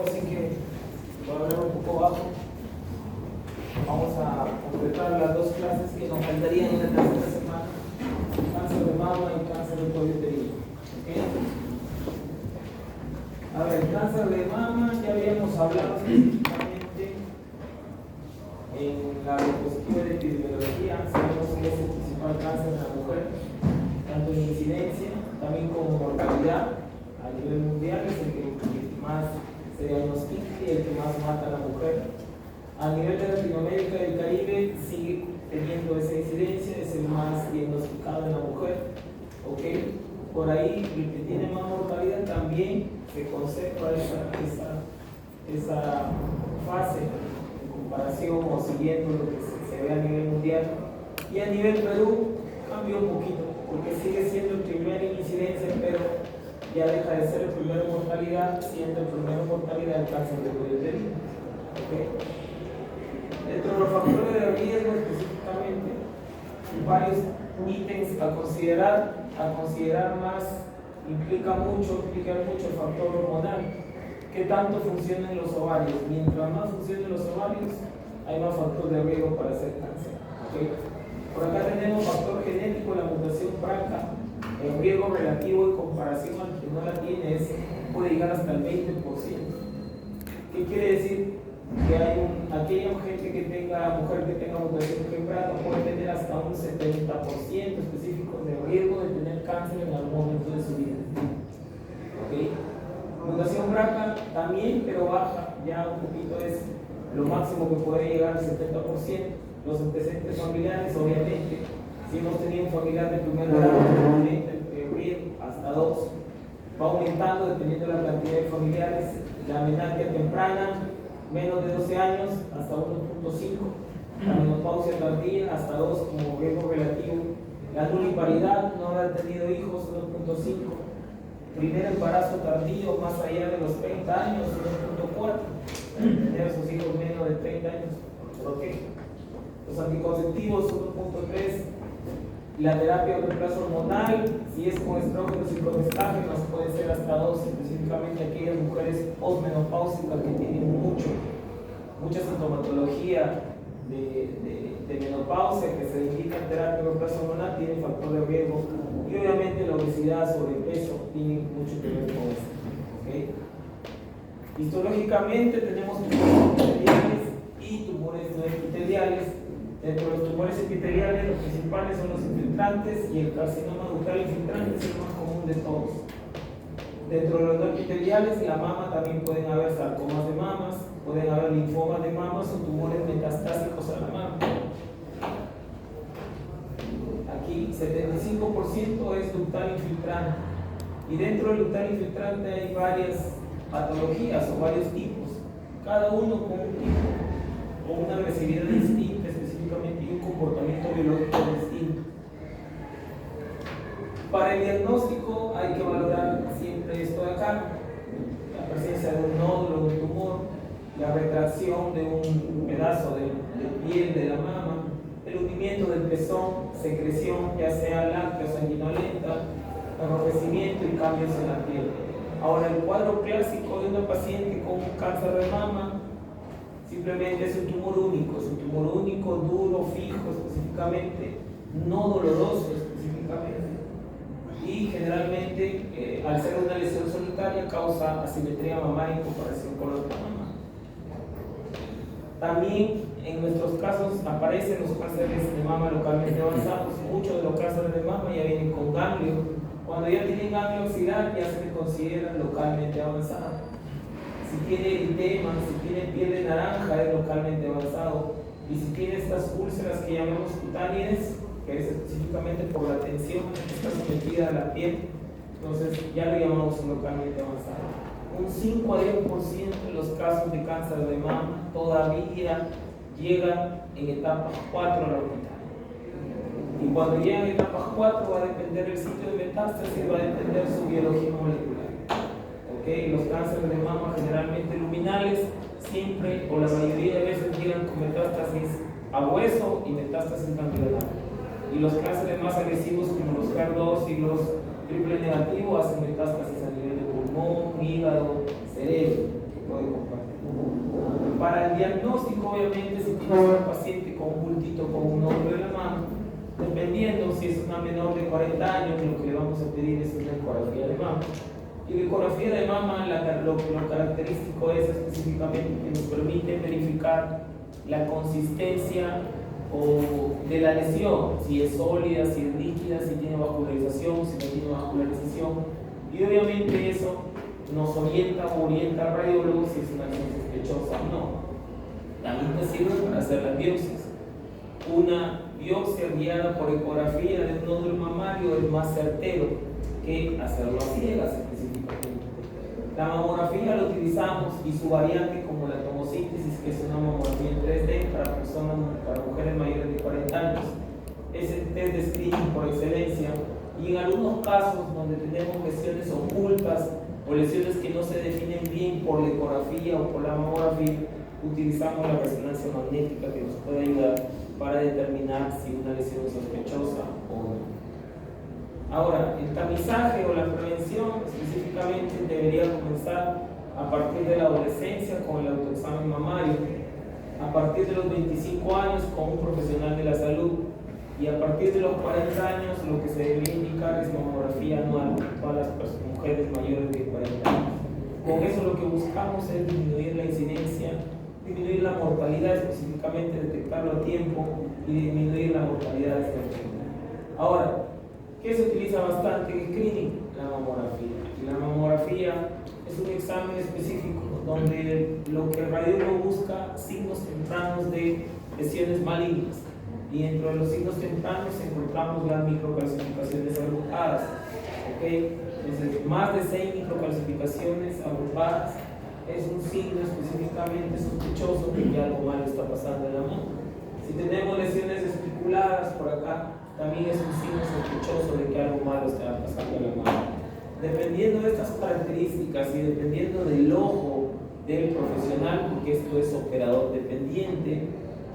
Así que voy a hablar un poco bajo. Vamos a completar las dos clases que nos faltarían en la tercera semana: cáncer de mama y cáncer de cuello uterino. ¿Okay? A ver, cáncer de mama ya habíamos hablado específicamente en la diapositiva de epidemiología. Sabemos que es el principal cáncer de la mujer, tanto en incidencia, también como mortalidad a nivel mundial. Es el que más se diagnostica y el que más mata a la mujer. A nivel de Latinoamérica y el Caribe sigue teniendo esa incidencia, es el más diagnosticado en la mujer. ¿Okay? Por ahí el que tiene más mortalidad también se conserva esa fase en comparación o siguiendo lo que se ve a nivel mundial. Y a nivel Perú cambia un poquito, porque sigue siendo el primer en incidencia, pero ya deja de ser el primero en mortalidad, siendo el primero en mortalidad el cáncer de cuello uterino. ¿Okay? Dentro de los factores de riesgo específicamente, varios ítems a considerar más, implica mucho el factor hormonal. ¿Qué tanto funcionan los ovarios? Mientras más funcionen los ovarios, hay más factor de riesgo para hacer cáncer. ¿Okay? Por acá tenemos factor genético, la mutación BRCA. El riesgo relativo en comparación al que no la tiene puede llegar hasta el 20%. ¿Qué quiere decir? Que hay aquella mujer que tenga mutación BRCA puede tener hasta un 70% específico de riesgo de tener cáncer en algún momento de su vida. ¿Okay? Mutación BRCA también, pero baja, ya un poquito es lo máximo que puede llegar al 70%. Los antecedentes familiares, obviamente, si hemos tenido un familiar de primer grado, aumenta el riesgo hasta 2. Va aumentando dependiendo de la cantidad de familiares. La menarquia temprana, menos de 12 años, hasta 1.5. La menopausia tardía, hasta 2 como riesgo relativo. La nuliparidad, no haber tenido hijos, 1.5. Primer embarazo tardío, más allá de los 30 años, 1.4. Tener a sus hijos menos de 30 años. ¿Por qué? Los anticonceptivos, 1.3. La terapia de reemplazo hormonal, si es con estrógenos y progestágenos, puede ser hasta 2, específicamente aquellas mujeres posmenopáusicas que tienen mucha sintomatología de menopausia, que se indica en terapia de reemplazo hormonal, tienen factor de riesgo. Y obviamente la obesidad, sobrepeso, tienen mucho que ver con esto. ¿Okay? Histológicamente tenemos tumores epiteliales y tumores no epiteliales. Dentro de los tumores epiteliales, los principales son los infiltrantes, y el carcinoma ductal infiltrante es el más común de todos. Dentro de los no epiteliales, la mama, también pueden haber sarcomas de mamas, pueden haber linfomas de mamas o tumores metastásicos a la mama. Aquí 75% es ductal infiltrante, y dentro del ductal infiltrante hay varias patologías o varios tipos, cada uno con un tipo o una agresividad distinta específicamente y un comportamiento biológico distinto. Para el diagnóstico hay que valorar siempre esto de acá: la presencia de un nódulo, de un tumor, la retracción de un pedazo de piel de la mama, el hundimiento del pezón, secreción ya sea láctea o sanguinolenta, enrojecimiento y cambios en la piel. Ahora, el cuadro clásico de una paciente con un cáncer de mama simplemente es un tumor único, duro, fijo específicamente, no doloroso específicamente, y generalmente al ser una lesión solitaria causa asimetría mamaria en comparación con la otra mama. También en nuestros casos aparecen los cánceres de mama localmente avanzados. Muchos de los cánceres de mama ya vienen con ganglio. Cuando ya tienen ganglio axilar, ya se consideran localmente avanzados. Si tiene eritema, si tiene piel de naranja, es localmente avanzado. Y si tiene estas úlceras que llamamos cutáneas, que es específicamente por la tensión que está sometida a la piel, entonces ya lo llamamos localmente avanzado. Un 5 a 10% de los casos de cáncer de mama todavía llegan en etapa 4 a la hospital. Y cuando llegan en etapa 4 va a depender el sitio de metástasis, va a depender su biología molecular. ¿Okay? Los cánceres de mama generalmente luminales siempre o la mayoría de veces llegan con metástasis a hueso y metástasis ganglionar. Y los cánceres más agresivos como los HER2 y los triple negativos hacen metástasis a nivel de pulmón, hígado, cerebro. puede compartir. Para el diagnóstico, obviamente, si tienes un paciente con un bultito, con un nódulo en la mano, dependiendo si es una menor de 40 años, lo que le vamos a pedir es una ecografía de mama. Y la ecografía de mama, lo característico es específicamente que nos permite verificar la consistencia de la lesión, si es sólida, si es líquida, si tiene vascularización, si no tiene vascularización. Y obviamente eso nos orienta al radiólogo si es una lesión sospechosa o no. También nos sirve para hacer las biopsias. Una biopsia guiada por ecografía de un nódulo mamario es más certero que hacerlo a ciegas específicamente. La mamografía la utilizamos y su variante como la tomosíntesis, que es una mamografía en 3D para mujeres mayores de 40 años. Es el test de screening por excelencia, y en algunos casos donde tenemos lesiones ocultas o lesiones que no se definen bien por la ecografía o por la mamografía, utilizamos la resonancia magnética, que nos puede ayudar para determinar si una lesión es sospechosa o no. Ahora, el tamizaje o la prevención específicamente debería comenzar a partir de la adolescencia con el autoexamen mamario, a partir de los 25 años con un profesional de la salud, y a partir de los 40 años lo que se debería indicar es mamografía anual en todas las mujeres mayores de 40 años. Con eso lo que buscamos es disminuir la incidencia, disminuir la mortalidad, específicamente detectarlo a tiempo y disminuir la mortalidad de esta enfermedad. Ahora, ¿qué se utiliza bastante en screening? La mamografía. Y la mamografía es un examen específico donde lo que el radiólogo busca signos tempranos de lesiones malignas. Y dentro de los signos tempranos encontramos las microcalcificaciones agrupadas. ¿Okay? Entonces, más de 6 microcalcificaciones agrupadas es un signo específicamente sospechoso de que algo malo está pasando en la mano. Si tenemos lesiones especuladas por acá, también es un signo sospechoso de que algo malo está pasando en la mano. Dependiendo de estas características y dependiendo del ojo del profesional, porque esto es operador dependiente,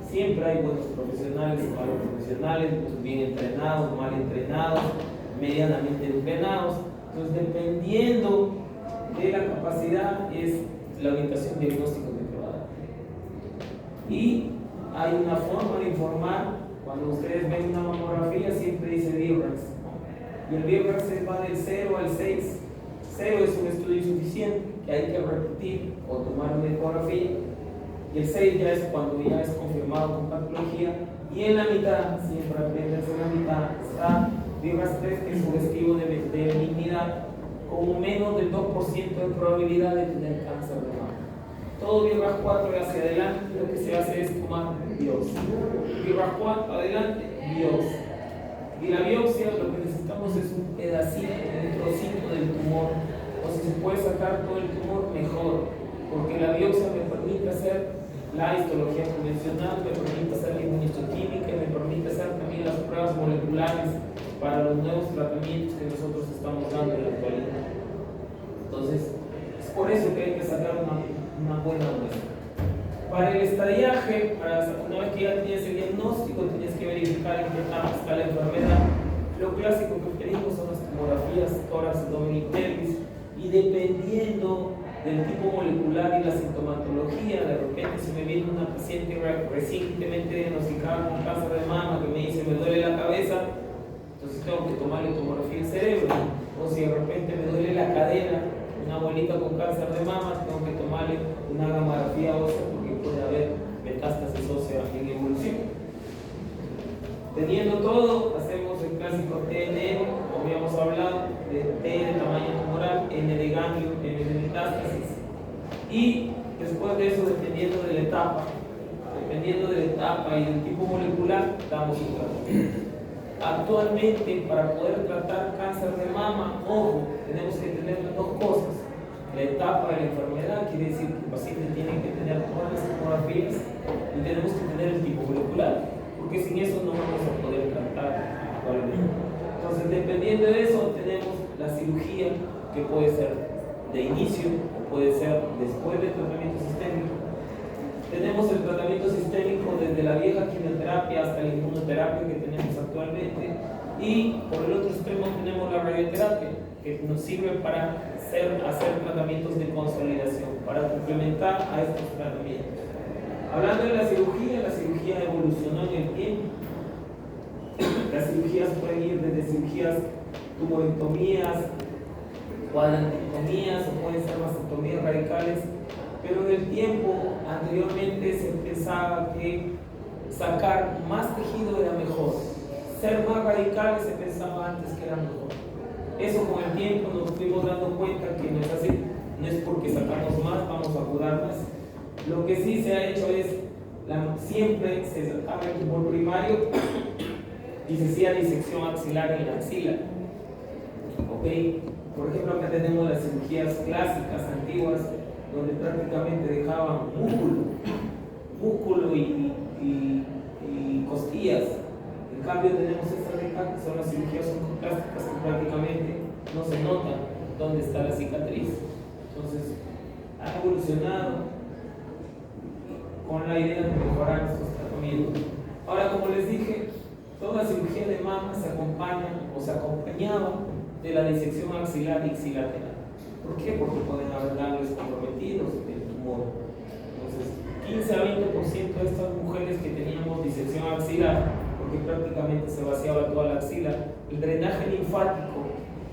siempre hay buenos profesionales y malos profesionales, pues bien entrenados, mal entrenados, medianamente entrenados. Entonces, dependiendo de la capacidad, es la orientación diagnóstica que te va a dar. Y hay una forma de informar. Cuando ustedes ven una mamografía, siempre dice VIRAX, y el VIRAX va del 0 al 6. 0 es un estudio suficiente que hay que repetir o tomar una ecografía, y el 6 ya es cuando ya es confirmado con patología, y en la mitad, siempre aprendes en la mitad, está VIRAX 3, que es sugestivo de benignidad, con menos del 2% de probabilidad de tener cáncer de mama. Todo VIRAX 4 hacia adelante, lo que se hace es tomar biopsia. VIRAX 4 adelante, biopsia. Y la biopsia, lo que necesitamos es un pedacito, un trocito del tumor. O si se puede sacar todo el tumor, mejor. Porque la biopsia me permite hacer la histología convencional, me permite hacer la inmunistoquímica, me permite hacer también las pruebas moleculares para los nuevos tratamientos que nosotros estamos dando en la actualidad. Entonces, es por eso que hay que sacar una buena muestra. Para el estadiaje, una vez que ya tienes el diagnóstico, tienes que verificar en qué etapa está la enfermedad. Lo clásico que pedimos son las tomografías tórax, abdomen y pelvis, y dependiendo del tipo molecular y la sintomatología, de repente si me viene una paciente recientemente diagnosticada con cáncer de mama que me dice me duele la cabeza, entonces tengo que tomarle tomografía del cerebro. O si de repente me duele la cadera, una abuelita con cáncer de mama, tengo que tomarle una gamografía ósea porque puede haber metástasis ósea en evolución. Teniendo todo, hacemos el clásico TNE, como habíamos hablado, de T de tamaño tumoral, N de ganglio, N de metástasis. Y después de eso, dependiendo de la etapa y del tipo molecular, damos un tratamiento. Actualmente, para poder tratar cáncer de mama, ojo, tenemos que tener las dos cosas. La etapa de la enfermedad quiere decir que el paciente tiene que tener todas las tomografías y tenemos que tener el tipo molecular, porque sin eso no vamos a poder tratar actualmente. Entonces, dependiendo de eso, tenemos la cirugía, que puede ser de inicio o puede ser después del tratamiento sistémico. Tenemos el tratamiento sistémico desde la vieja quimioterapia hasta la inmunoterapia que tenemos actualmente, y por el otro extremo tenemos la radioterapia, que nos sirve para hacer tratamientos de consolidación para complementar a estos tratamientos. Hablando de la cirugía evolucionó en el tiempo. Las cirugías pueden ir desde cirugías tumorectomías, cuadrantectomías o pueden ser mastectomías radicales, pero en el tiempo anteriormente se pensaba que sacar más tejido era mejor. Ser más radicales se pensaba antes que era mejor. Eso con el tiempo nos fuimos dando cuenta que no es así. No es porque sacamos más, vamos a curar más. Lo que sí se ha hecho es, siempre se sacaba el tumor primario y se hacía disección axilar en la axila. ¿Okay? Por ejemplo, acá tenemos las cirugías clásicas, antiguas, donde prácticamente dejaban músculo y costillas. En cambio tenemos estas de acá, que son las cirugías oncoplásticas, que prácticamente no se nota dónde está la cicatriz. Entonces, ha evolucionado con la idea de mejorar estos tratamientos. Ahora, como les dije, toda cirugía de mama se acompaña o se acompañaba de la disección axilar y axilateral. ¿Por qué? Porque pueden haber ganglios comprometidos del tumor. Entonces, 15 a 20% de estas mujeres que teníamos disección axilar, porque prácticamente se vaciaba toda la axila, el drenaje linfático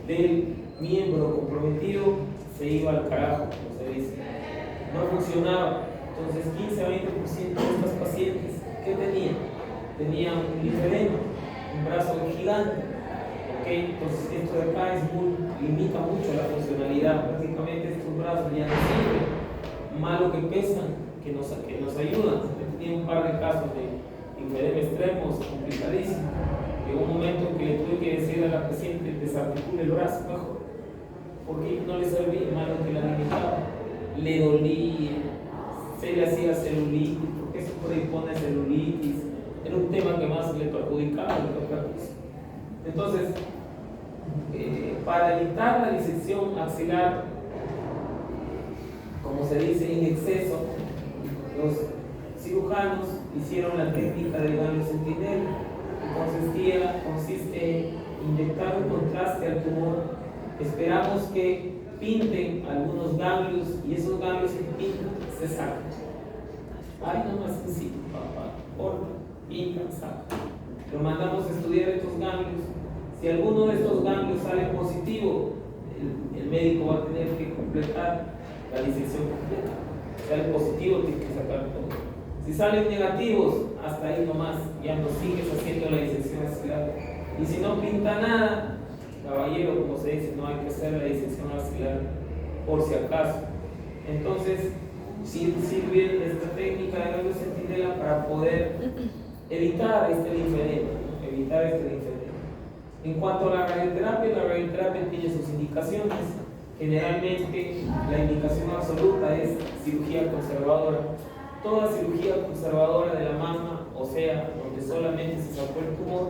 del miembro comprometido se iba al carajo, como se dice. No funcionaba. Entonces, 15 a 20% de estas pacientes, ¿qué tenían? Tenían un linfedema, un brazo gigante. ¿Okay? Entonces, esto de acá limita mucho la funcionalidad. Prácticamente estos brazos ya no sirven. Malo que pesan, que nos ayudan. He tenido un par de casos de linfedema extremos complicadísimos. Llegó un momento en que le tuve que decir a la paciente desarticule el brazo mejor, porque no le servía, malo que la limitaba. Le dolía, se le hacía celulitis, porque eso predispone celulitis. Era un tema que más le perjudicaba que otra cosa. Entonces, para evitar la disección axilar, como se dice, en exceso, los cirujanos hicieron la técnica del ganglio centinela, que consiste en inyectar un contraste al tumor. Esperamos que pinten algunos ganglios y esos ganglios que pintan se sacan. Ahí nomás sencillo, papá, corta, pintan, sacan. Lo mandamos a estudiar estos ganglios. Si alguno de estos ganglios sale positivo, el médico va a tener que completar la disección completa. Si sale positivo, tiene que sacar todo. Si salen negativos, hasta ahí nomás, ya no sigues haciendo la disección axilar. Y si no pinta nada, caballero, como se dice, no hay que hacer la disección axilar por si acaso. Entonces, sirve esta técnica de ganglio centinela para poder evitar este linfedema. En cuanto a la radioterapia tiene sus indicaciones. Generalmente la indicación absoluta es cirugía conservadora. Toda cirugía conservadora de la mama, o sea, donde solamente se sacó el tumor,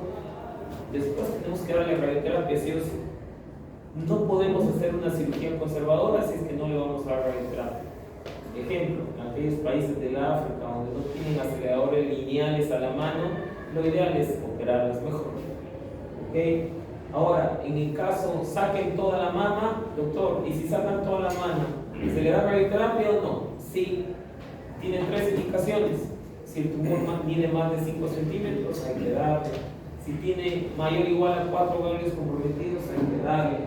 después tenemos que darle radioterapia, sí o sí. No podemos hacer una cirugía conservadora si es que no le vamos a dar radioterapia. Ejemplo, en aquellos países del África donde no tienen aceleradores lineales a la mano, lo ideal es operarlas mejor. ¿Okay? Ahora, en el caso, saquen toda la mama, doctor, y si sacan toda la mama, ¿se le da radioterapia o no? Sí. Tiene 3 indicaciones. Si el tumor tiene más de 5 centímetros, hay que darle. Si tiene mayor o igual a 4 ganglios comprometidos, hay que darle.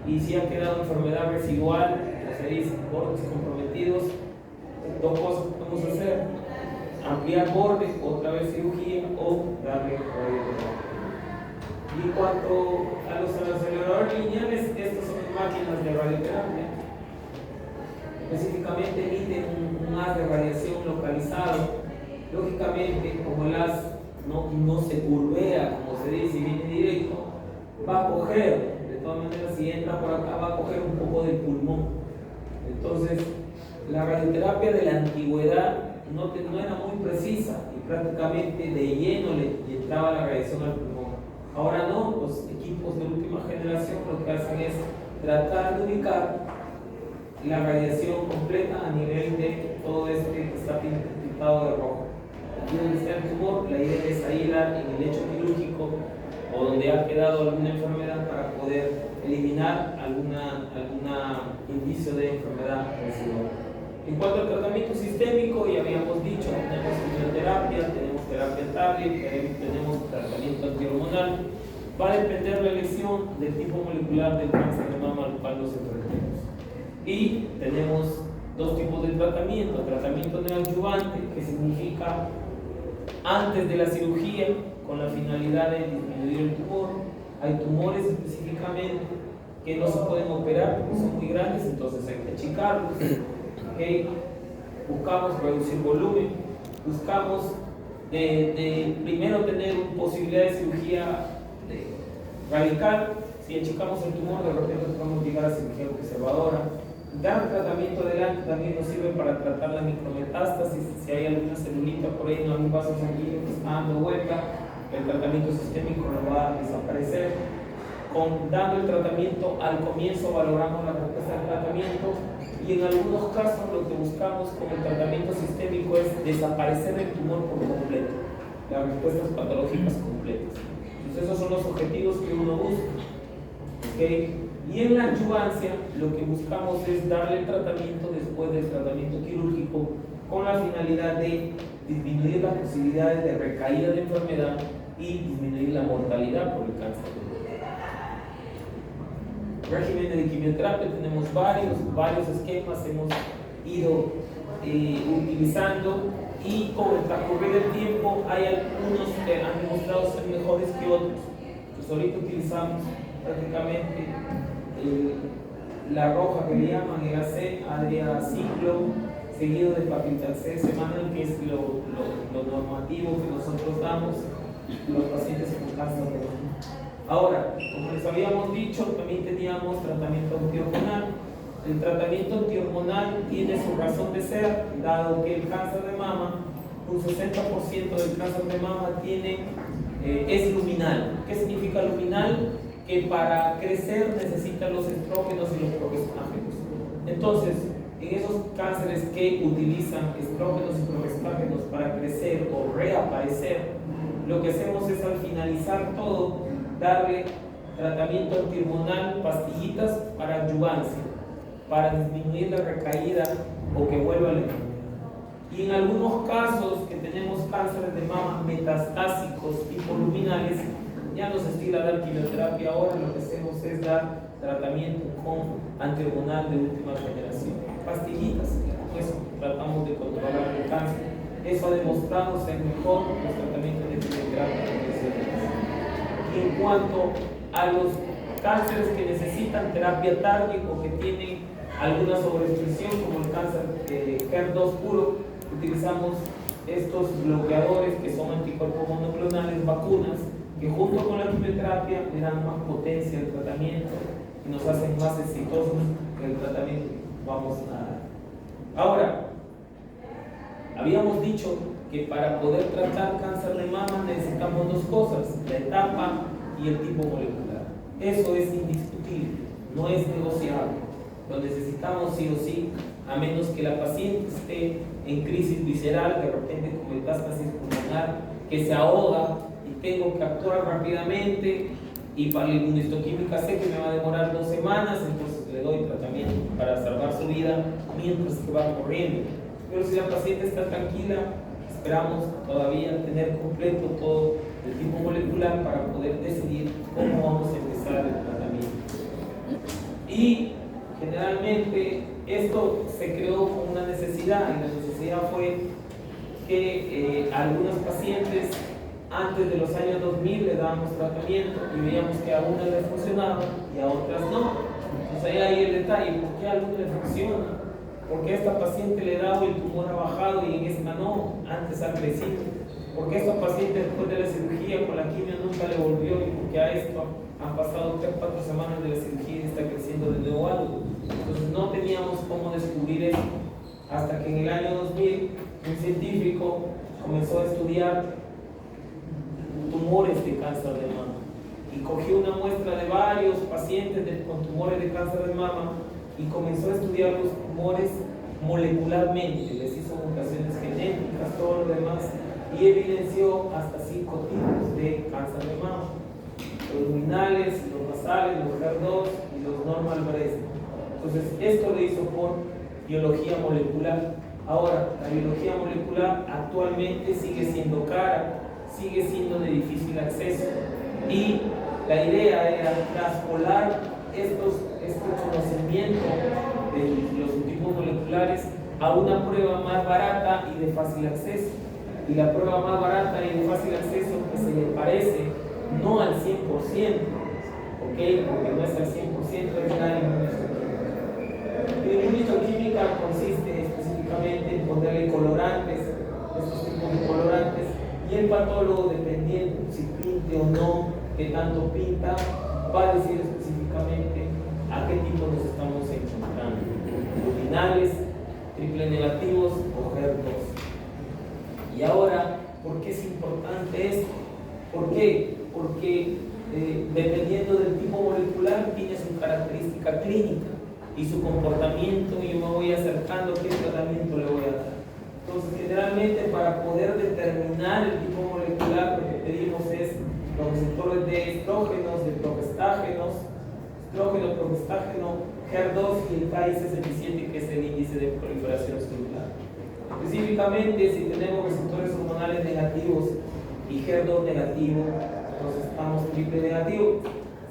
Y si ha quedado enfermedad residual, como se dice, bordes comprometidos, 2 cosas que podemos hacer: ampliar bordes, otra vez cirugía, o darle radioterapia. Y en cuanto a los aceleradores lineales, estas son máquinas de radioterapia. Específicamente emiten un haz de radiación localizado. Lógicamente, como el haz no se curvea, como se dice, y viene directo, va a coger, de todas maneras, si entra por acá, va a coger un poco del pulmón. Entonces, la radioterapia de la antigüedad no era muy precisa y prácticamente de lleno le entraba la radiación al pulmón. Ahora no, los equipos de última generación lo que hacen es tratar de ubicar la radiación completa a nivel de todo este que está pintado de rojo. Aquí donde está el tumor, la idea es aislar en el lecho quirúrgico o donde ha quedado alguna enfermedad para poder eliminar alguna indicio de enfermedad residual. En cuanto al tratamiento sistémico, ya habíamos dicho, tenemos quimioterapia, tenemos terapia target, tenemos tratamiento antihormonal. Va a depender la elección del tipo molecular del cáncer de mama al cual nos enfrentemos. Y tenemos dos tipos de tratamiento: tratamiento neoadyuvante, que significa antes de la cirugía, con la finalidad de disminuir el tumor. Hay tumores específicamente que no se pueden operar porque son muy grandes, entonces hay que achicarlos. ¿Okay? Buscamos reducir volumen, buscamos primero tener posibilidad de cirugía radical. Si achicamos el tumor, de repente podemos llegar a cirugía conservadora. Dar tratamiento adelante también nos sirve para tratar la micrometástasis. Si hay alguna celulita por ahí en algún vaso sanguíneo que está dando vuelta, el tratamiento sistémico lo va a desaparecer. Dando el tratamiento al comienzo valoramos la respuesta del tratamiento, y en algunos casos lo que buscamos con el tratamiento sistémico es desaparecer el tumor por completo, las respuestas patológicas completas. Entonces esos son los objetivos que uno busca. ¿Okay? Y en la adyuvancia lo que buscamos es darle el tratamiento después del tratamiento quirúrgico con la finalidad de disminuir las posibilidades de recaída de enfermedad y disminuir la mortalidad por el cáncer. Régimen de quimioterapia tenemos varios esquemas, hemos ido utilizando, y con el transcurrir del tiempo hay algunos que han demostrado ser mejores que otros. Pues ahorita utilizamos prácticamente la roja que le llaman el AC, Adriaciclo, seguido de Paclitaxel C semanal, que es lo normativo que nosotros damos a los pacientes con cáncer de mama. Ahora, como les habíamos dicho, también teníamos tratamiento antihormonal. El tratamiento antihormonal tiene su razón de ser, dado que el cáncer de mama, un 60% del cáncer de mama es luminal. ¿Qué significa luminal? Que para crecer necesitan los estrógenos y los progestágenos. Entonces, en esos cánceres que utilizan estrógenos y progestágenos para crecer o reaparecer, lo que hacemos es, al finalizar todo, darle tratamiento antihormonal, pastillitas para adyuvancia, para disminuir la recaída o que vuelva a la enfermedad. Y en algunos casos que tenemos cánceres de mama metastásicos tipo luminales, ya no se estila dar quimioterapia. Ahora lo que hacemos es dar tratamiento con antihormonal de última generación, pastillitas, y con eso tratamos de controlar el cáncer. Eso ha demostrado ser mejor los tratamientos de quimioterapia convencionales. Y en cuanto a los cánceres que necesitan terapia target o que tienen alguna sobreexpresión, como el cáncer HER2 puro, utilizamos estos bloqueadores que son anticuerpos monoclonales, vacunas, que junto con la quimioterapia le dan más potencia al tratamiento y nos hacen más exitosos en el tratamiento que vamos a dar. Ahora, habíamos dicho que para poder tratar cáncer de mama necesitamos dos cosas: la etapa y el tipo molecular. Eso es indiscutible, no es negociable. Lo necesitamos sí o sí, a menos que la paciente esté en crisis visceral, de repente con metástasis pulmonar, que se ahoga y tengo que actuar rápidamente, y para la inmunohistoquímica sé que me va a demorar 2 semanas, entonces le doy tratamiento para salvar su vida mientras que va corriendo. Pero si la paciente está tranquila, esperamos todavía tener completo todo el tipo molecular para poder decidir cómo vamos a empezar el tratamiento. Y generalmente esto se creó con una necesidad, y la necesidad fue que a algunos pacientes antes de los años 2000 le dábamos tratamiento y veíamos que a unas le funcionaba y a otras no. Entonces ahí hay el detalle: ¿por qué a algunas le funciona? ¿Por qué a esta paciente le he dado y el tumor ha bajado y en esta no? Antes ha crecido. ¿Por qué a esta paciente después de la cirugía con la quimio nunca le volvió? Y porque a esto han pasado 3 o 4 semanas de la cirugía y está creciendo de nuevo algo. Entonces no teníamos cómo descubrir eso, hasta que en el año 2000 un científico comenzó a estudiar tumores de cáncer de mama y cogió una muestra de varios pacientes con tumores de cáncer de mama y comenzó a estudiar los tumores molecularmente, les hizo mutaciones genéticas, todo lo demás, y evidenció hasta 5 tipos de cáncer de mama. los luminales, los basales, los HER2 y los normal breast. Entonces, esto lo hizo por biología molecular. Ahora, la biología molecular actualmente sigue siendo cara, sigue siendo de difícil acceso, y la idea era traspolar este conocimiento de los tipos moleculares a una prueba más barata y de fácil acceso. Y la prueba más barata y de fácil acceso que se le parece no al 100%, ¿ok? Porque no es al 100%, es la inmunohistoquímica. La inmunohistoquímica consiste específicamente en ponerle colorantes, estos tipos de colorantes, y el patólogo, dependiendo si pinte o no, qué tanto pinta, va a decir específicamente a qué tipo nos estamos encontrando: luminales, triple negativos o HER2. Y ahora, ¿por qué es importante esto? ¿Por qué? Porque dependiendo del tipo molecular tiene su característica clínica y su comportamiento, y yo me voy acercando a qué tratamiento le voy a dar. Entonces, generalmente, para poder determinar el tipo molecular, lo que pedimos es los receptores de estrógenos, de progestágenos, estrógeno, progestágeno, HER2 y el Ki-67, que es el índice de proliferación celular. Específicamente, si tenemos receptores hormonales negativos y HER2 negativo, entonces estamos triple negativo.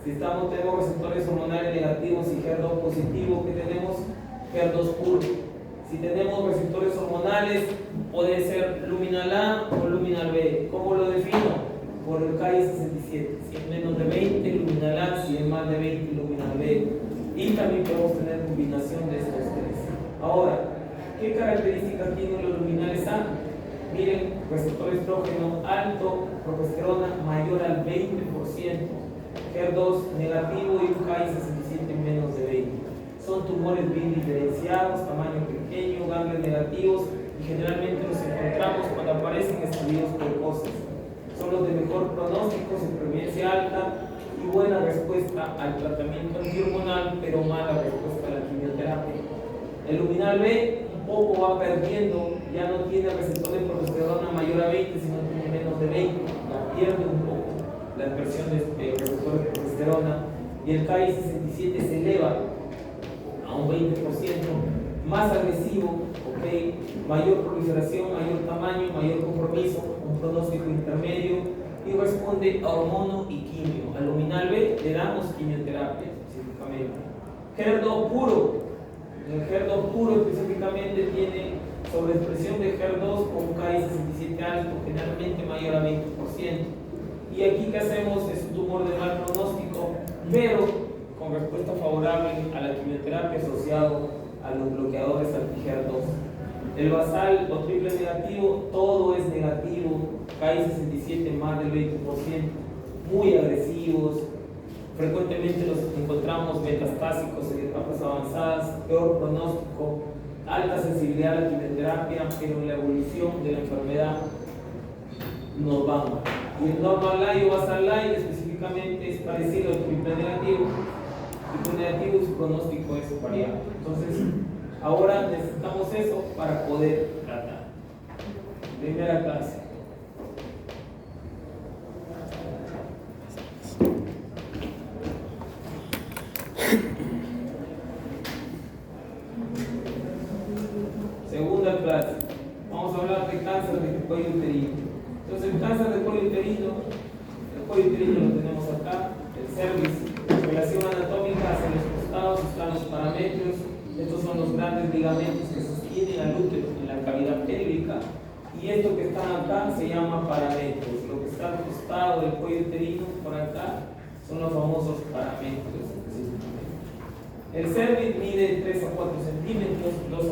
Si tenemos receptores hormonales negativos y HER2 positivo, que tenemos HER2 puro. Si tenemos receptores hormonales, puede ser luminal A o luminal B. ¿Cómo lo defino? Por el Ki-67. Si es menos de 20, luminal A; si es más de 20, luminal B. Y también podemos tener combinación de estos tres. Ahora, ¿qué características tienen los luminales A? Miren, receptor estrógeno alto, progesterona mayor al 20%, HER2 negativo y un Ki-67 menos de 20. Son tumores bien diferenciados, tamaño pequeño, ganglios negativos, y generalmente los encontramos cuando aparecen estadios precoces. Son los de mejor pronóstico, supervivencia alta y buena respuesta al tratamiento antihormonal, pero mala respuesta a la quimioterapia. El luminal B un poco va perdiendo, ya no tiene receptor de progesterona mayor a 20, sino tiene menos de 20, ya pierde un poco la expresión de receptor de progesterona, y el Ki-67 se eleva a un 20%, más agresivo, ¿okay? Mayor proliferación, mayor tamaño, mayor compromiso, un pronóstico intermedio, y responde a hormono y quimio. Al luminal B le damos quimioterapia específicamente. HER2 puro. El HER2 puro específicamente tiene sobreexpresión de HER2 con un Ki-67 alto, generalmente mayor a 20%. Y aquí, ¿qué hacemos? Es un tumor de mal pronóstico, pero con respuesta favorable a la quimioterapia asociado a los bloqueadores anti-HER2. El basal o triple negativo, todo es negativo, Ki-67 más del 20%, muy agresivos, frecuentemente los encontramos metastásicos en etapas avanzadas, peor pronóstico, alta sensibilidad a la quimioterapia, pero en la evolución de la enfermedad nos van mal. Y el normal line o basal line específicamente es parecido al triple negativo. Triple negativo, su pronóstico es variable. Entonces, ahora necesitamos eso para poder tratar. Primera clase. Segunda clase. Vamos a hablar de cáncer de cuello uterino. Entonces, el cáncer de cuello uterino lo tenemos acá, el cervix. Relación anatómica hacia los costados están los paramétros. Estos son los grandes ligamentos que sostienen al útero en la cavidad pélvica, y esto que está acá se llama paramétros. Lo que está al costado del cuello uterino por acá son los famosos paramétros. El cervix mide 3 a 4 centímetros, 2 a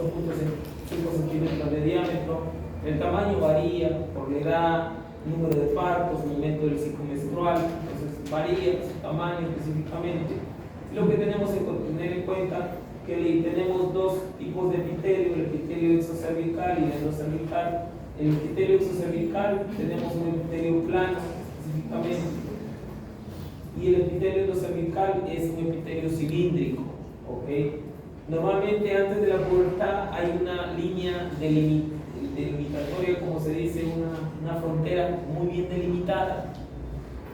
5 centímetros de diámetro. El tamaño varía por la edad, número de partos, momento del ciclo menstrual, entonces varía su tamaño específicamente. Lo que tenemos que tener en cuenta que tenemos dos tipos de epitelio, el epitelio exocervical y el endocervical. El epitelio exocervical tenemos un epitelio plano específicamente, y el epitelio endocervical es un epitelio cilíndrico, ¿ok? Normalmente antes de la pubertad hay una línea delimitatoria, como se dice, una frontera muy bien delimitada,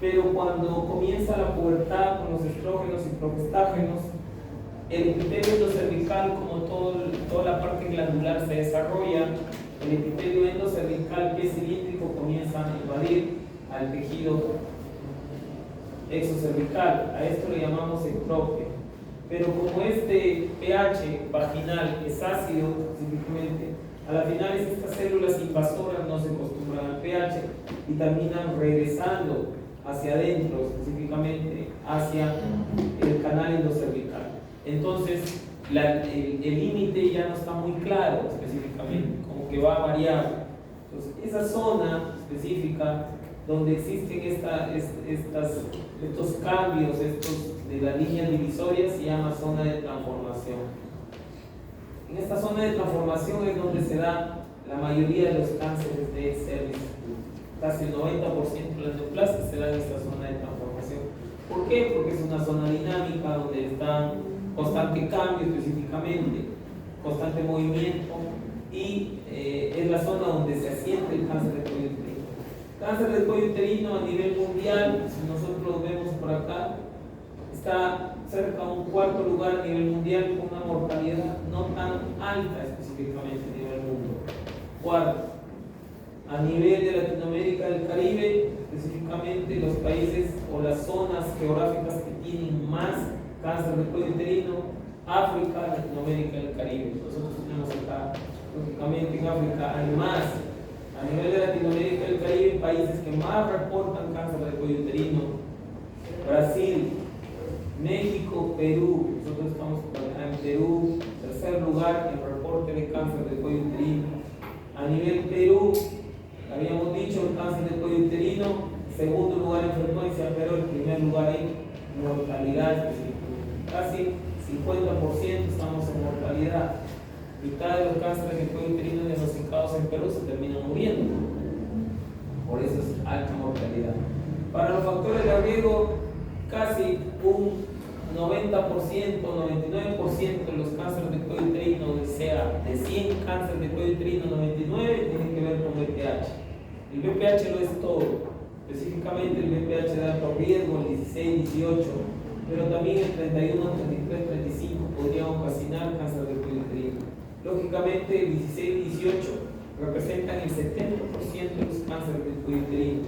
pero cuando comienza la pubertad con los estrógenos y progestágenos, el epitelio endocervical, como toda la parte glandular se desarrolla, el epitelio endocervical, que es cilíndrico, comienza a invadir al tejido exocervical. A esto le llamamos ectropia. Pero como este pH vaginal es ácido, específicamente, a la final estas células invasoras no se acostumbran al pH y terminan regresando hacia adentro, específicamente hacia el canal endocervical. Entonces, el límite ya no está muy claro específicamente, como que va a variar. Entonces, esa zona específica donde existen estos cambios de las líneas divisorias se llama zona de transformación. En esta zona de transformación es donde se da la mayoría de los cánceres de cervix. Casi el 90% de las neoplasias se dan en esta zona de transformación. ¿Por qué? Porque es una zona dinámica donde está constante cambio específicamente, constante movimiento, y es la zona donde se asienta el cáncer de cuello uterino. Cáncer de cuello uterino a nivel mundial, si nosotros lo vemos por acá, está cerca de un cuarto lugar a nivel mundial con una mortalidad no tan alta específicamente a nivel mundo. Cuarto, a nivel de Latinoamérica y del Caribe, específicamente los países o las zonas geográficas que tienen más cáncer de cuello uterino, África, Latinoamérica y el Caribe. Nosotros tenemos acá, lógicamente en África hay más. A nivel de Latinoamérica y el Caribe, países que más reportan cáncer de cuello uterino: Brasil, México, Perú. Nosotros estamos en Perú, tercer lugar en reporte de cáncer de cuello uterino. A nivel Perú, habíamos dicho el cáncer de cuello uterino, segundo lugar en frecuencia, pero el primer lugar en mortalidad. Casi 50% estamos en mortalidad. Mitad de los cánceres de cuello uterino diagnosticados en Perú se terminan muriendo. Por eso es alta mortalidad. Para los factores de riesgo, casi un 90%, 99% de los cánceres de cuello uterino, o sea, de 100 cánceres de cuello uterino, 99 tienen que ver con VPH. El VPH lo es todo, específicamente el VPH de alto riesgo, el 16, 18, pero también el 31, 33, 35 podría ocasionar cáncer de cuello uterino. Lógicamente, el 16, 18 representan el 70% de los cánceres de cuello uterino.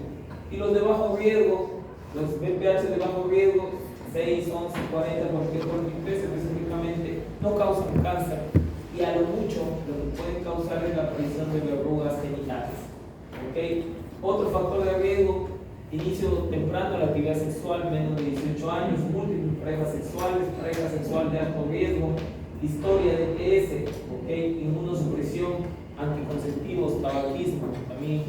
Y los de bajo riesgo, los VPH de bajo riesgo, 6, 11, 40, cualquier 43 específicamente, no causan cáncer, y a lo mucho lo que pueden causar es la aparición de verrugas genitales. ¿Okay? Otro factor de riesgo: inicio temprano de la actividad sexual, menos de 18 años, múltiples parejas sexuales, pareja sexual de alto riesgo, historia de ETS, ¿okay? Inmunosupresión, anticonceptivos, tabaquismo, también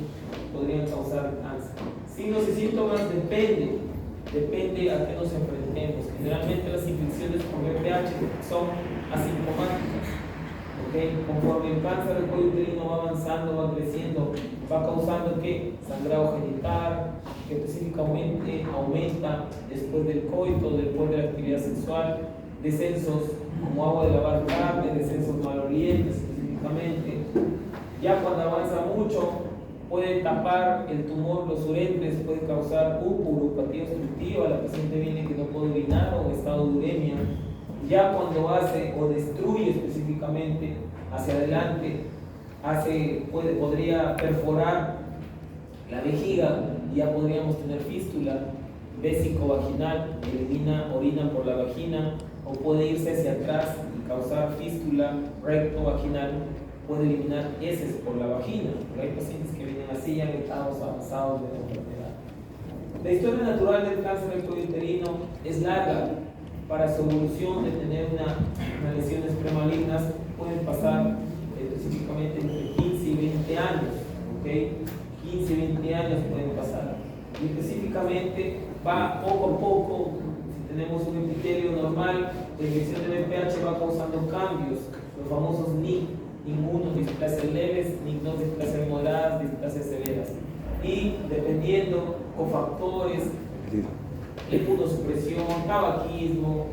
podrían causar cáncer. Signos y síntomas depende a qué nos enfrentemos. Generalmente las infecciones por VPH son asintomáticas. ¿Okay? Conforme el cáncer del cuello uterino va avanzando, va creciendo, va causando ¿qué? Sangrado genital, que específicamente aumenta después del coito, después de la actividad sexual, descensos como agua de lavar carne, descensos malolientes específicamente. Ya cuando avanza mucho, puede tapar el tumor, los uretres, puede causar uropatía obstructiva, la paciente viene que no puede orinar o estado de uremia. Ya cuando hace o destruye específicamente hacia adelante, podría perforar la vejiga y ya podríamos tener fístula vésico-vaginal, elimina orina por la vagina, o puede irse hacia atrás y causar fístula recto-vaginal, puede eliminar heces por la vagina, porque hay pacientes que vienen así ya en estados avanzados de la enfermedad. La historia natural del cáncer del cuello uterino es larga. Para su evolución de tener unas lesiones premalignas pueden pasar específicamente entre 15 y 20 años, ¿okay? 15 y 20 años pueden pasar. Y específicamente va poco a poco. Si tenemos un epitelio normal, la infección de VPH va causando cambios, los famosos NIC, ninguno, displasias leves, NIC no, displasias moderadas, displasias severas. Y dependiendo cofactores, inmunosupresión, tabaquismo,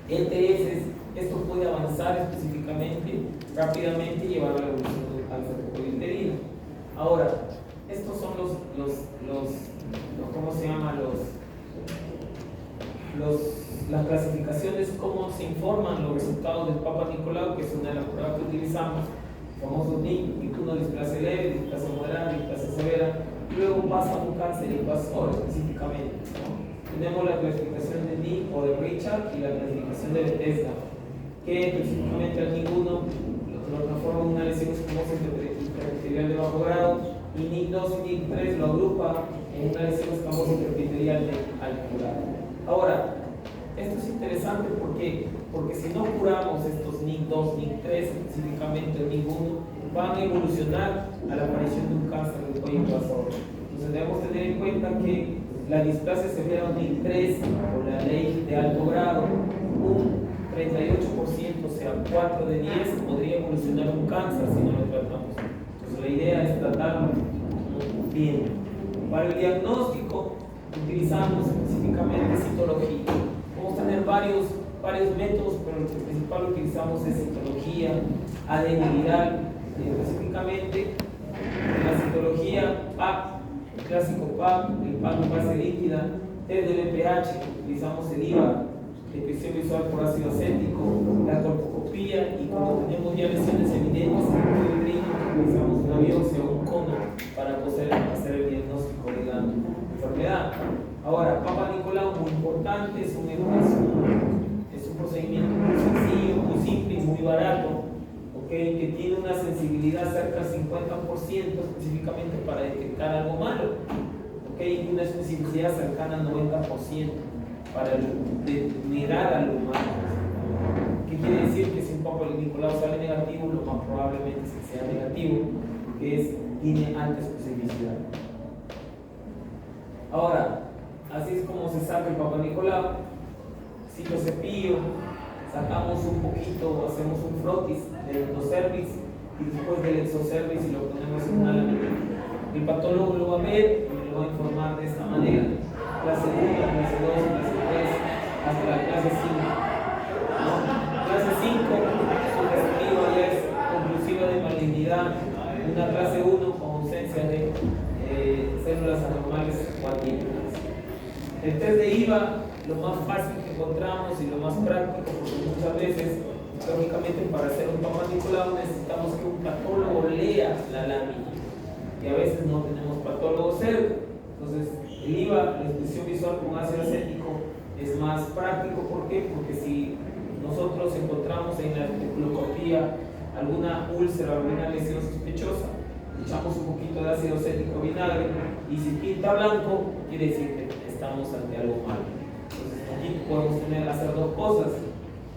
ETS, esto puede avanzar específicamente, rápidamente, y llevar a la evolución del cáncer de cuello uterino. Ahora, estos son los se informan los resultados del Papa Nicolau, que es una de las pruebas que utilizamos, famosos NIC, uno displasia leve, displasia moderada, displasia severa, y luego pasa un cáncer invasor específicamente, ¿no? Tenemos la clasificación de NIC o de Richard y la clasificación de Bethesda, que específicamente al NIC 1 lo transforma en una lesión escamosa interepitelial de bajo grado, y NIC 2 y NIC 3 lo agrupa en una lesión escamosa interepitelial de alto grado. Ahora, esto es interesante porque si no curamos estos NIC 2, NIC 3, específicamente el NIC 1, van a evolucionar a la aparición de un cáncer del cuello invasor. Entonces debemos tener en cuenta que la displasia severa NIC 3 o la ley de alto grado, un 38%, o sea 4 de 10, podría evolucionar un cáncer si no lo tratamos. Entonces la idea es tratarlo bien. Para el diagnóstico utilizamos específicamente citología. Vamos a tener varios métodos, pero el principal que utilizamos es citología, ADN viral, específicamente en la citología PAP, el clásico PAP, el PAP en base líquida, test de BPH, utilizamos el IVA, detección visual por ácido acético, la colposcopía, y cuando tenemos ya lesiones evidentes en el uterino, utilizamos una biopsia o un cono para poder hacer el diagnóstico de la enfermedad. Ahora, Papa Nicolau, muy importante, es un procedimiento muy sencillo, muy simple y muy barato, ¿okay? Que tiene una sensibilidad cerca del 50% específicamente para detectar algo malo, ¿okay? Y una sensibilidad cercana al 90% para mirar a lo malo. ¿Qué quiere decir? Que si un Papa Nicolau sale negativo, lo más probablemente es que sea negativo, que tiene alta especificidad. Ahora, así es como se saca el Papa Nicolau. Citocepillo, sacamos un poquito, hacemos un frotis del endocervix y después del exocervix y lo ponemos en una lámina. El patólogo lo va a ver y me lo va a informar de esta manera: clase 1, clase 2, clase 3, hasta la clase 5. ¿No? Clase 5, su reactiva ya es conclusiva de malignidad, una clase 1 con ausencia de células anormales o atípicas. El test de IVA, lo más fácil que encontramos y lo más práctico, porque muchas veces, lógicamente, para hacer un Papa Nicolau necesitamos que un patólogo lea la lámina, y a veces no tenemos patólogo cerca. Entonces, el IVA, la inspección visual con ácido acético, es más práctico. ¿Por qué? Porque si nosotros encontramos en la especulocopía alguna úlcera o alguna lesión sospechosa, echamos un poquito de ácido acético vinagre, y si pinta blanco, quiere decir que estamos ante algo malo. Entonces aquí podemos hacer dos cosas: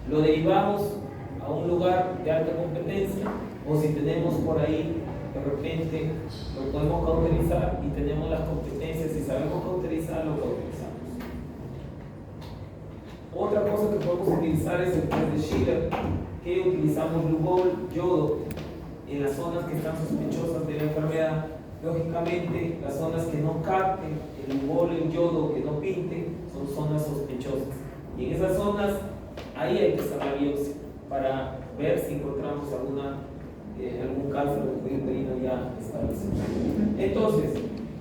lo derivamos a un lugar de alta competencia, o si tenemos por ahí de repente lo podemos cauterizar y tenemos las competencias y sabemos cauterizar, lo cauterizamos. Otra cosa que podemos utilizar es el test de Schiller, que utilizamos Lugol, yodo, en las zonas que están sospechosas de la enfermedad. Lógicamente, las zonas que no capten el Lugol, el yodo, que no pinte, son zonas sospechosas. Y en esas zonas, ahí hay que hacer la biopsia para ver si encontramos algún cáncer del cuello uterino ya establecido. Entonces,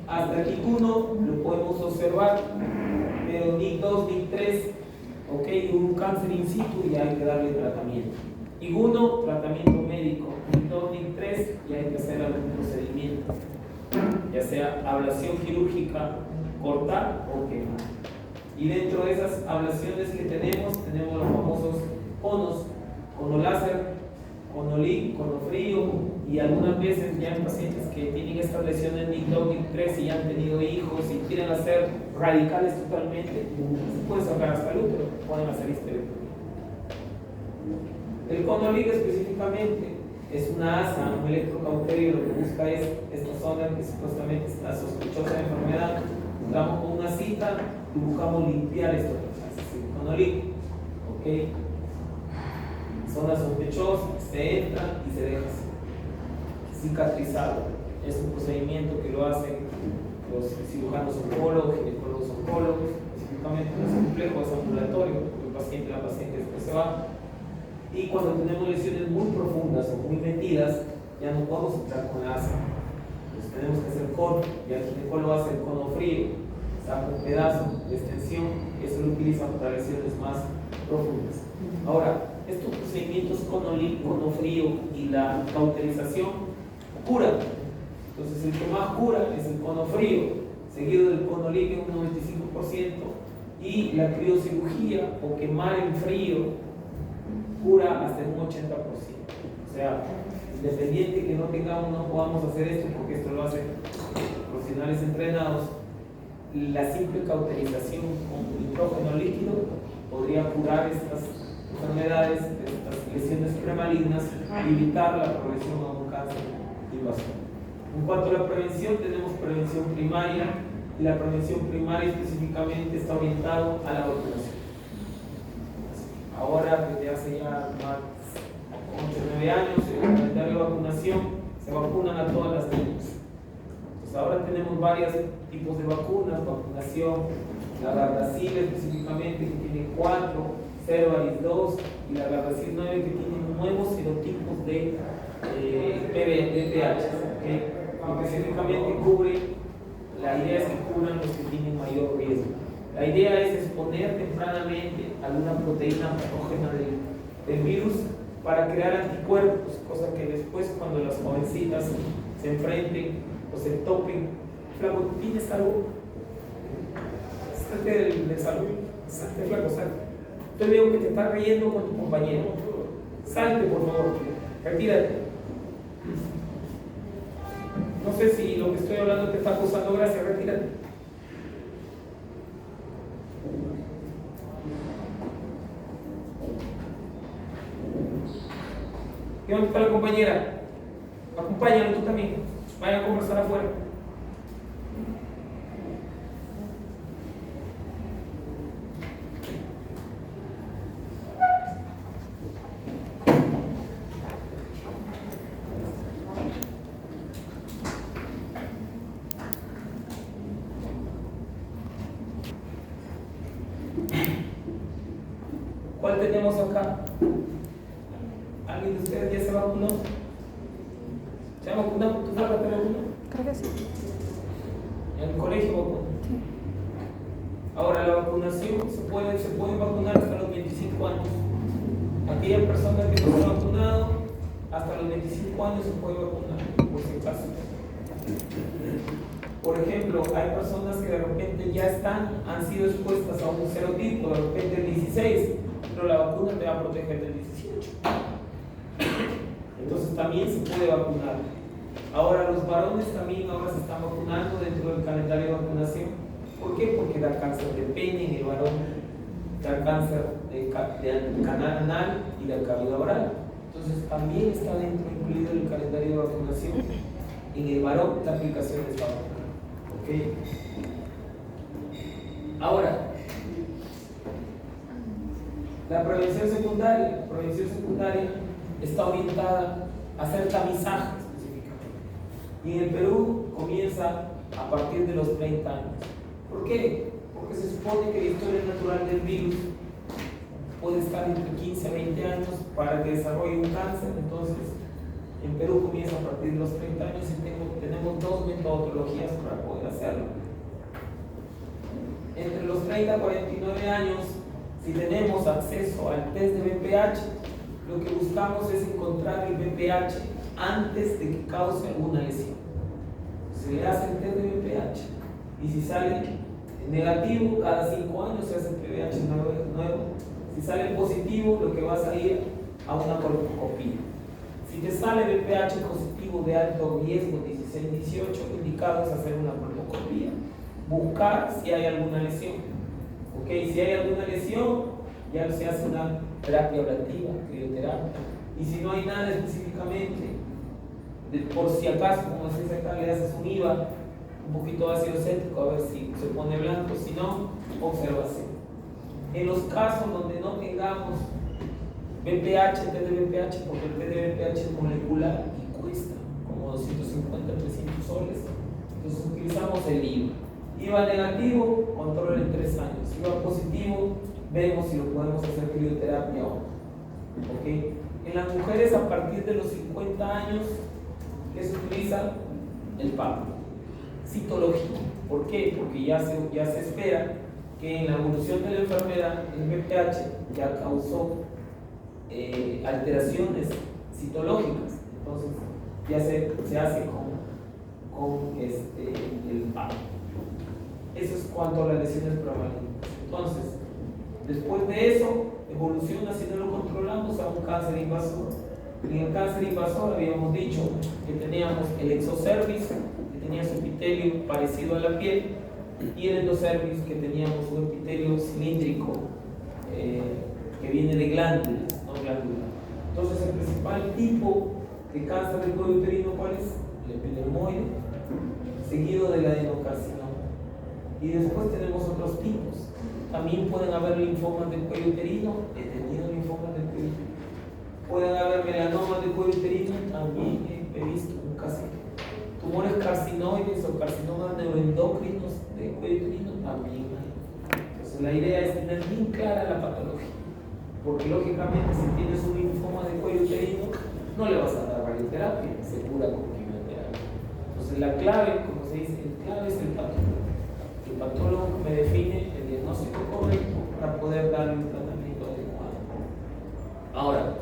hasta el NIC 1 lo podemos observar, pero NIC 2, NIC 3, ok, un cáncer in situ y hay que darle tratamiento. NIC 1, tratamiento médico. NIC 2, NIC 3, y hay que hacer algún procedimiento, ya sea ablación quirúrgica, cortar o quemar. Y dentro de esas ablaciones que tenemos los famosos conos, cono láser, cono LIG, cono frío, y algunas veces ya en pacientes que tienen estas lesiones NIC 2, NIC 3 y ya han tenido hijos y quieren hacer radicales totalmente, se puede sacar hasta el útero, pueden hacer histerectomía. El cono LIG específicamente es una asa, un electrocauterio, lo que busca es esta zona que supuestamente está sospechosa de enfermedad. Entramos con una cita y buscamos limpiar esto, el cono LIG, ¿ok? Zona sospechosa, se entra y se deja cicatrizado. Es un procedimiento que lo hacen los cirujanos oncólogos, ginecólogos oncólogos, específicamente no es complejo, es ambulatorio, porque la paciente después se va. Y cuando tenemos lesiones muy profundas o muy metidas, ya no podemos entrar con la asa. Entonces tenemos que hacer cono, y el ginecólogo hace el cono frío, saca un pedazo de extensión, eso lo utilizan para lesiones más profundas. Ahora, estos procedimientos cono frío y la cauterización curan. Entonces, el que más cura es el cono frío, seguido del cono líquido un 95%, y la criocirugía o quemar en frío cura hasta un 80%. O sea, independiente que no tengamos, no podamos hacer esto, porque esto lo hacen profesionales entrenados, la simple cauterización con nitrógeno líquido podría curar estas enfermedades, estas lesiones premalignas, y evitar la progresión a un cáncer invasor. En cuanto a la prevención, tenemos prevención primaria, y la prevención primaria específicamente está orientada a la vacunación. Ahora, desde hace ya más 8 o 9 años, en el calendario de vacunación se vacunan a todas las niñas. Entonces, ahora tenemos varios tipos de vacunas: vacunación, la Gardasil específicamente, que tiene 4, Cervarix 2, y la Gardasil 9, que tiene nuevos serotipos de VPH, ¿okay? Específicamente cubre, la idea es que cubran los que tienen mayor riesgo. La idea es exponer tempranamente alguna proteína patógena del virus para crear anticuerpos, cosa que después, cuando las jovencitas se enfrenten o se topen. Flaco, ¿tienes algo? Salte del salón, salte, flaco, salte. Yo veo que te estás riendo con tu compañero. Salte, por favor, retírate. No sé si lo que estoy hablando te está causando gracia, retírate. ¿Y dónde está la compañera? Acompáñalo tú también. Vayan a conversar afuera. ¿Cuál tenemos acá? ¿Alguien de ustedes ya se vacunó? ¿Se ha vacunado? ¿Tu flaca te vacunó? Creo que sí. ¿En el colegio vacunó? Sí. Ahora, la vacunación se puede vacunar hasta los 25 años. Aquella persona que no se ha vacunado, hasta los 25 años se puede vacunar, por si acaso. Por ejemplo, hay personas que de repente ya han sido expuestas a un serotipo, de repente el 16, pero la vacuna te va a proteger del 18. Entonces también se puede vacunar. Ahora, los varones también ahora se están vacunando dentro del calendario de vacunación. ¿Por qué? Porque da cáncer de pene en el varón, da cáncer de canal anal y de cavidad oral. Entonces también está dentro, incluido el calendario de vacunación en el varón, la aplicación de esta vacuna. ¿Okay? Ahora, la prevención secundaria está orientada a hacer tamizaje específicamente. Y en el Perú comienza a partir de los 30 años. ¿Por qué? Porque se supone que la historia natural del virus puede estar entre 15 a 20 años para que desarrolle un cáncer. Entonces, en Perú comienza a partir de los 30 años y tenemos 2 metodologías para poder hacerlo. Entre los 30 a 49 años, si tenemos acceso al test de VPH, lo que buscamos es encontrar el VPH antes de que cause alguna lesión. Se le hace el test de VPH y si sale negativo, cada 5 años se hace el VPH nuevo. Si sale positivo, lo que va a salir a una colposcopía. Si te sale VPH positivo de alto riesgo 16-18, indicado es hacer una colposcopía, buscar si hay alguna lesión. Okay, si hay alguna lesión, ya se hace una terapia ablativa, crioterapia. Y si no hay nada específicamente, por si acaso, como se dice acá, le haces un IVA, un poquito de ácido cétrico, a ver si se pone blanco, si no, observación. En los casos donde no tengamos VPH, test de VPH, porque el test de VPH es molecular y cuesta como 250, 300 soles, entonces utilizamos el IVA. IVA negativo, control en 3 años. IVA positivo, vemos si lo podemos hacer crioterapia o no. ¿Okay? En las mujeres a partir de los 50 años, ¿qué se utiliza? El PAP. Citología. ¿Por qué? Porque ya se espera que en la evolución de la enfermedad el VPH ya causó alteraciones citológicas. Entonces ya se hace con el PAP. Eso es cuanto a las lesiones premalignas. Entonces, después de eso, evoluciona, si no lo controlamos, a un cáncer invasor. En el cáncer invasor habíamos dicho que teníamos el exocervix, que tenía su epitelio parecido a la piel, y el endocervix, que teníamos un epitelio cilíndrico que viene de glándulas, no glandular. Entonces, el principal tipo de cáncer del cuello uterino, ¿cuál es? El epidermoide, seguido del adenocarcinoma. Y después tenemos otros tipos. También pueden haber linfomas del cuello uterino. He tenido linfomas del cuello uterino. Pueden haber melanomas del cuello uterino. También he visto un caso. Tumores carcinoides o carcinomas neuroendocrinos del cuello uterino. También hay. Entonces la idea es tener bien clara la patología. Porque lógicamente si tienes un linfoma del cuello uterino, no le vas a dar radioterapia, se cura con quimioterapia. Entonces la clave, como se dice, el clave es el patólogo. El patólogo que me define el diagnóstico correcto para poder darle un tratamiento adecuado. Ahora,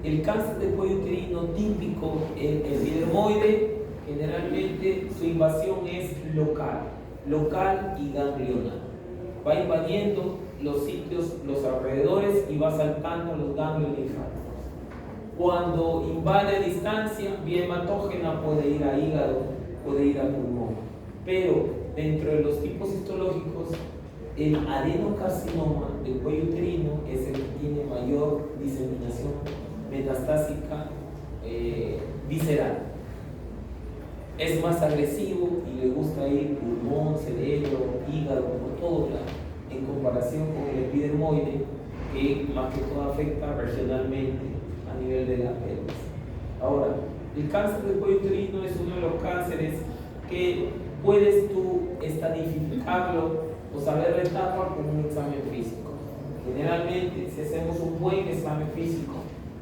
el cáncer de cuello uterino típico, el epidermoide, generalmente su invasión es local y ganglionar. Va invadiendo los sitios, los alrededores, y va saltando los ganglios linfáticos. Cuando invade a distancia, vía hematógena, puede ir a hígado, puede ir a pulmón. Pero dentro de los tipos histológicos, el adenocarcinoma del cuello uterino es el que tiene mayor diseminación metastásica visceral. Es más agresivo y le gusta ir pulmón, cerebro, hígado, por todo lado, en comparación con el epidermoide, que más que todo afecta regionalmente a nivel de la pelvis. Ahora, el cáncer del cuello uterino es uno de los cánceres que puedes tú estadificarlo o saber la etapa con un examen físico. Generalmente, si hacemos un buen examen físico,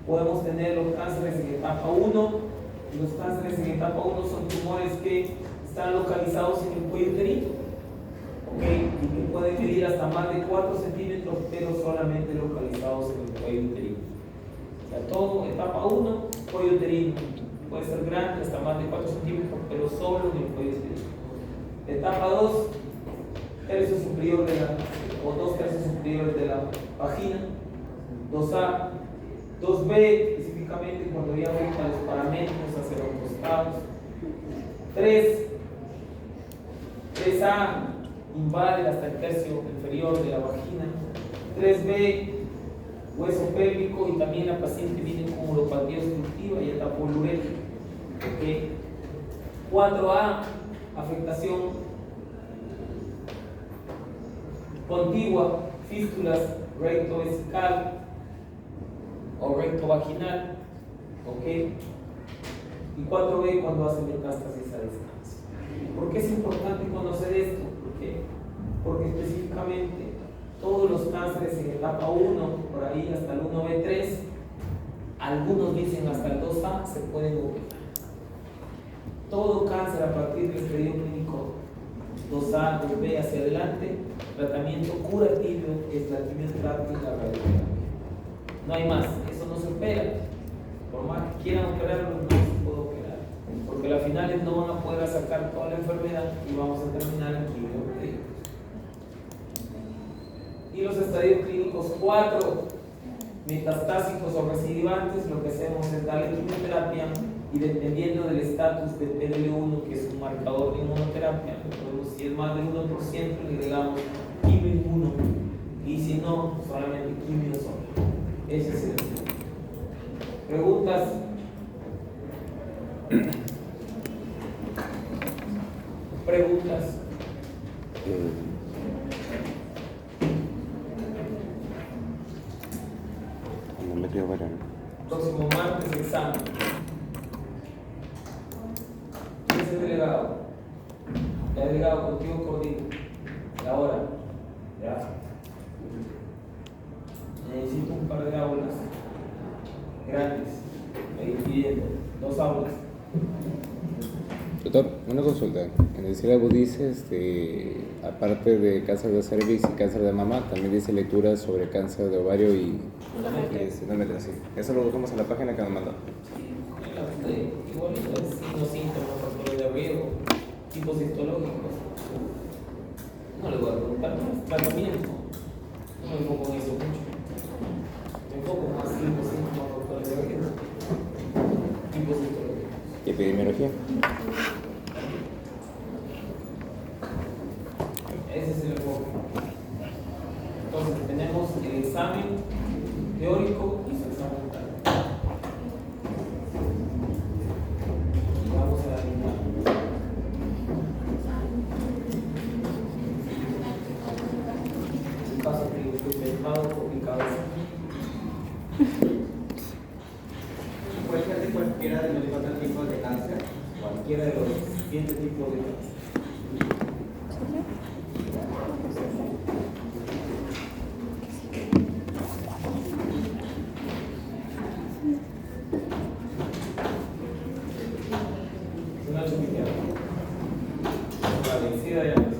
podemos tener los cánceres en etapa 1. Y los cánceres en etapa 1 son tumores que están localizados en el cuello uterino, ¿okay? Y que pueden medir hasta más de 4 centímetros, pero solamente localizados en el cuello uterino. O sea, todo etapa 1, cuello uterino. Puede ser grande, hasta más de 4 centímetros, pero solo en el cuello uterino. Etapa 2, tercio superior de la, o 2 tercios superiores de la vagina. 2A, 2B, específicamente cuando ya afecta los paramentos hacia los costados. 3A, invade hasta el tercio inferior de la vagina. 3B, hueso pélvico, y también la paciente viene con uropatía obstructiva y etapa urétrica. ¿Okay? 4A, afectación contigua, fístulas rectovesical o rectovaginal, ¿ok? Y 4B, cuando hace metástasis a distancia. ¿Por qué es importante conocer esto? Porque específicamente todos los cánceres en etapa 1, por ahí hasta el 1B3, algunos dicen hasta el 2A, se pueden operar. Todo cáncer a partir del estadio clínico 2A, 2B hacia adelante, tratamiento curativo es la quimioterapia y la radioterapia. No hay más, eso no se opera. Por más que quieran operarlo, no se puede operar, porque al final no van a poder sacar toda la enfermedad y vamos a terminar en quimioterapia. Y los estadios clínicos 4, metastásicos o recidivantes, lo que hacemos es darle quimioterapia, y dependiendo del estatus de PDL1, que es un marcador de inmunoterapia, si es más del 1%, le agregamos quimio-inmuno, y si no, solamente quimio solo. Ese es el tema. ¿Preguntas? ¿Preguntas? Próximo martes, examen. ¿Quién es el delegado? El delegado contigo coordina. La hora. Ya. Necesito un par de aulas grandes. Ahí pidiendo 2 aulas. Doctor, una consulta. En el sílabo dice, aparte de cáncer de cervix y cáncer de mama, también dice lecturas sobre cáncer de ovario y endometrio, sí. Eso lo buscamos en la página que nos mandó. Igual es signos, síntomas, factores de riesgo, tipos histológicos. No le voy a preguntar más. Tratamiento. No me enfoco en eso mucho. Me enfoco más en signos, síntomas, factores de riesgo, tipos histológicos. ¿Y epidemiología? Ese es el enfoque. Entonces tenemos el examen teórico y su examen práctico. Y vamos a la línea. Un caso experimentado por mi cabeza. Puede ser de cualquiera de los 4 tipos de cáncer. Cualquiera de los 7 tipos de cáncer. Una chupita. La vencida ya.